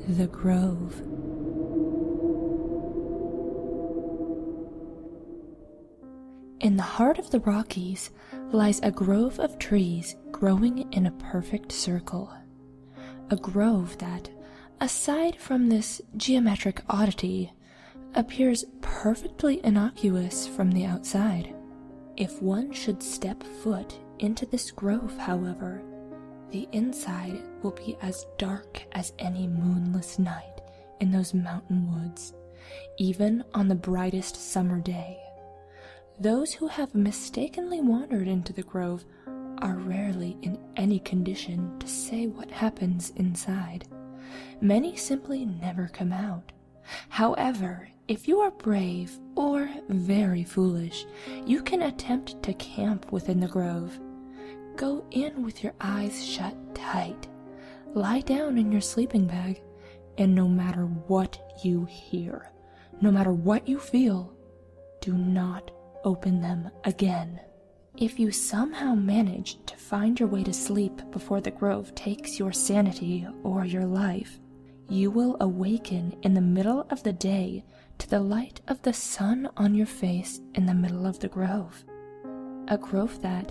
The Grove. In the heart of the Rockies lies a grove of trees growing in a perfect circle. A grove that, aside from this geometric oddity, appears perfectly innocuous from the outside. If one should step foot into this grove, however, the inside will be as dark as any moonless night in those mountain woods, even on the brightest summer day. Those who have mistakenly wandered into the grove are rarely in any condition to say what happens inside. Many simply never come out. However, if you are brave or very foolish, you can attempt to camp within the grove. Go in with your eyes shut tight. Lie down in your sleeping bag, and no matter what you hear, no matter what you feel, do not open them again. If you somehow manage to find your way to sleep before the grove takes your sanity or your life, you will awaken in the middle of the day to the light of the sun on your face in the middle of the grove. A grove that,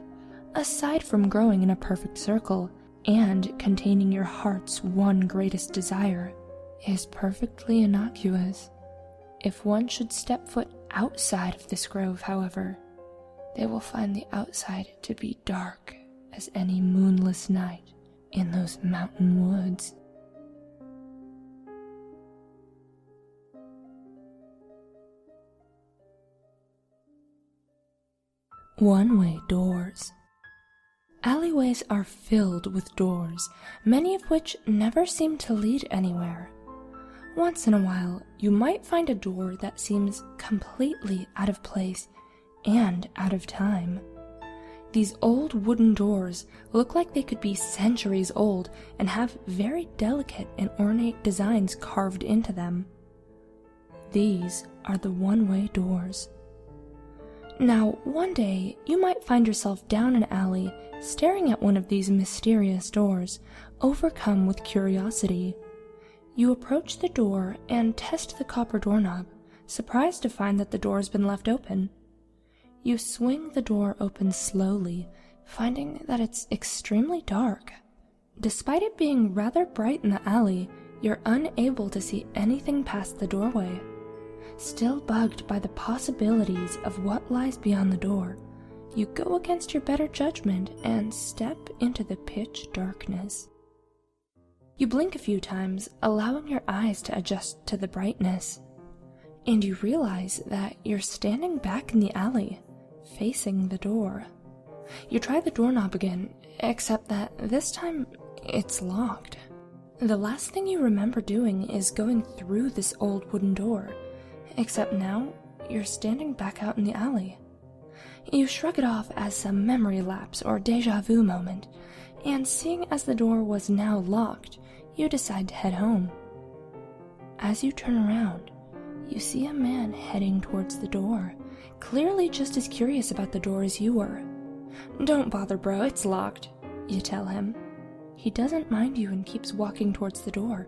aside from growing in a perfect circle and containing your heart's one greatest desire, is perfectly innocuous. If one should step foot outside of this grove, however, they will find the outside to be dark as any moonless night in those mountain woods. One-way doors. Alleyways are filled with doors, many of which never seem to lead anywhere. Once in a while, you might find a door that seems completely out of place and out of time. These old wooden doors look like they could be centuries old and have very delicate and ornate designs carved into them. These are the one-way doors. Now, one day, you might find yourself down an alley staring at one of these mysterious doors, overcome with curiosity. You approach the door and test the copper doorknob, surprised to find that the door has been left open. You swing the door open slowly, finding that it's extremely dark. Despite it being rather bright in the alley, you're unable to see anything past the doorway. Still bugged by the possibilities of what lies beyond the door, you go against your better judgment and step into the pitch darkness. You blink a few times, allowing your eyes to adjust to the brightness, and you realize that you're standing back in the alley, facing the door. You try the doorknob again, except that this time it's locked. The last thing you remember doing is going through this old wooden door, except now you're standing back out in the alley. You shrug it off as some memory lapse or deja vu moment, and seeing as the door was now locked, you decide to head home. As you turn around, you see a man heading towards the door, clearly just as curious about the door as you were. "Don't bother, bro, it's locked," you tell him. He doesn't mind you and keeps walking towards the door,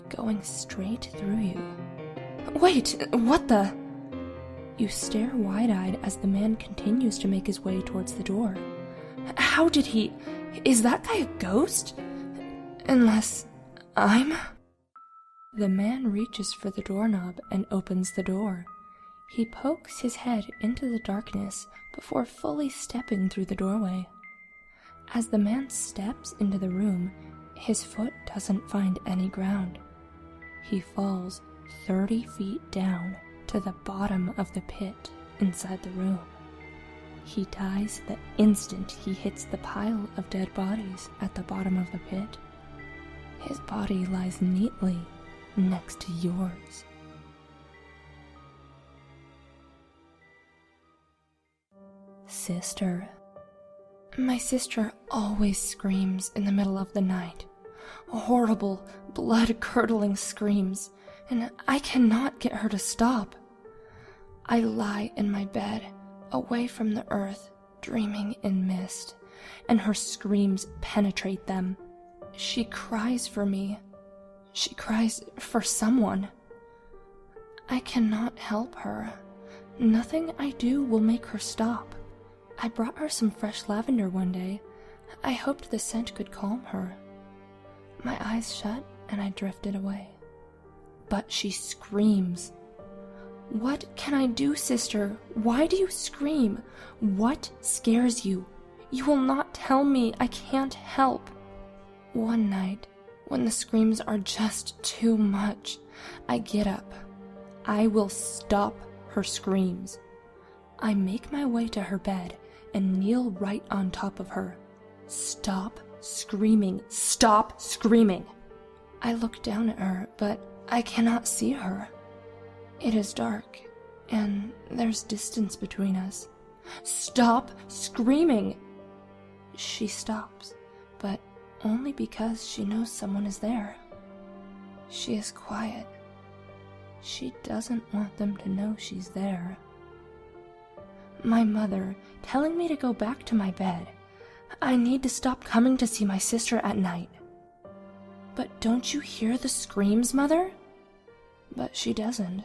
going straight through you. "Wait, what the?" You stare wide-eyed as the man continues to make his way towards the door. "How did he? Is that guy a ghost? Unless I'm..." The man reaches for the doorknob and opens the door. He pokes his head into the darkness before fully stepping through the doorway. As the man steps into the room, his foot doesn't find any ground. He falls 30 feet down to the bottom of the pit inside the room. He dies the instant he hits the pile of dead bodies at the bottom of the pit. His body lies neatly next to yours. Sister. My sister always screams in the middle of the night. Horrible, blood-curdling screams, and I cannot get her to stop. I lie in my bed, away from the earth, dreaming in mist, and her screams penetrate them. She cries for me. She cries for someone. I cannot help her. Nothing I do will make her stop. I brought her some fresh lavender one day. I hoped the scent could calm her. My eyes shut and I drifted away. But she screams. What can I do, sister? Why do you scream? What scares you? You will not tell me. I can't help. One night, when the screams are just too much, I get up. I will stop her screams. I make my way to her bed and kneel right on top of her. Stop screaming. Stop screaming. I look down at her, but I cannot see her. It is dark, and there's distance between us. Stop screaming! She stops, but only because she knows someone is there. She is quiet. She doesn't want them to know she's there. My mother telling me to go back to my bed. I need to stop coming to see my sister at night. But don't you hear the screams, Mother? But she doesn't.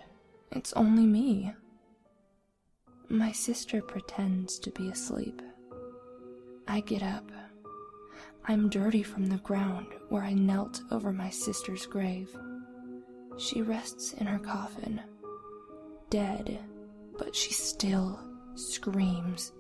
It's only me. My sister pretends to be asleep. I get up. I'm dirty from the ground where I knelt over my sister's grave. She rests in her coffin, dead, but she still screams.